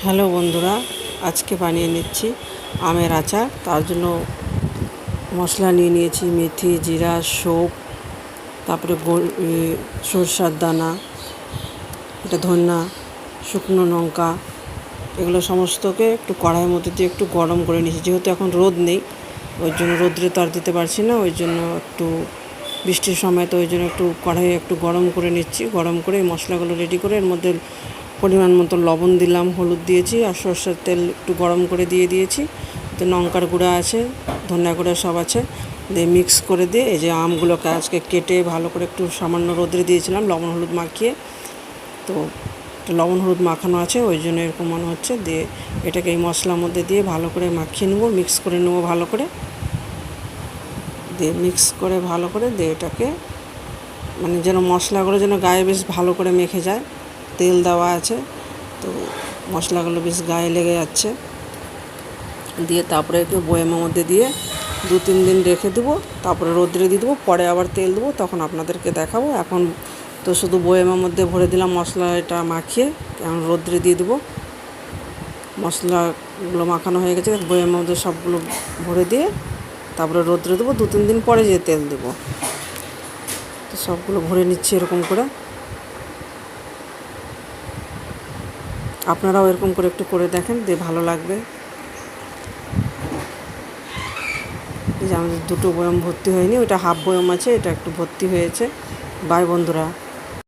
Hello বন্ধুরা, আজকে বানিয়ে নিচ্ছি আমের আচার। তার জন্য মশলা নিয়ে নিয়েছি মেথি, জিরা, সৌপ, তারপরে সরষার দানা, এটা ধনিয়া, শুকনো লঙ্কা, এগুলো সমস্তকে একটু কড়াইয়ের মধ্যে দিয়ে একটু গরম করে নিয়েছি। যেহেতু এখন রোদ নেই, ওই জন্য রোদ্রে তো আর দিতে পারছি না, ওই জন্য একটু বৃষ্টির সময় তো ওই জন্য একটু কড়াইয়ে একটু গরম করে নিচ্ছি। গরম করে এই মশলাগুলো রেডি করে এর মধ্যে পরিমাণ মতো লবণ দিলাম, হলুদ দিয়েছি, আর সরষের তেল একটু গরম করে দিয়েছি। তো লঙ্কার গুঁড়া আছে, ধনিয়া গুঁড়া সব আছে, দিয়ে মিক্স করে দিয়ে এই যে আমগুলোকে আজকে কেটে ভালো করে একটু সামান্য রোদ্রে দিয়েছিলাম লবণ হলুদ মাখিয়ে। তো লবণ হলুদ মাখানো আছে, ওই জন্য এরকম মনে হচ্ছে। দিয়ে এটাকে এই মশলার মধ্যে দিয়ে ভালো করে মাখিয়ে নেবো, মিক্স করে নেবো ভালো করে। দিয়ে মিক্স করে ভালো করে দিয়ে এটাকে মানে যেন মশলাগুলো যেন গায়ে বেশ ভালো করে মেখে যায়। তেল দেওয়া আছে, তো মশলাগুলো বেশ গায়ে লেগে যাচ্ছে। দিয়ে তারপরে একটু বয়ামের মধ্যে দিয়ে 2-3 দিন রেখে দেবো, তারপরে রোদ্রে দিয়ে দেবো, পরে আবার তেল দেবো, তখন আপনাদেরকে দেখাবো। এখন তো শুধু বয়ামের মধ্যে ভরে দিলাম মশলা এটা মাখিয়ে, এখন রোদ্রে দিয়ে দেবো। মশলাগুলো মাখানো হয়ে গেছে, বয়ামের মধ্যে সবগুলো ভরে দিয়ে তারপরে রোদ্রে দেবো, 2-3 দিন পরে যে তেল দেবো। তো সবগুলো ভরে নিচ্ছি এরকম করে। আপনারাও এরকম করে একটু করে দেখেন, দিয়ে ভালো লাগবে। এই যে আমাদের 2টো বয়াম ভর্তি হয়নি, ওইটা হাফ বয়াম আছে, এটা একটু ভর্তি হয়েছে। বাই বন্ধুরা।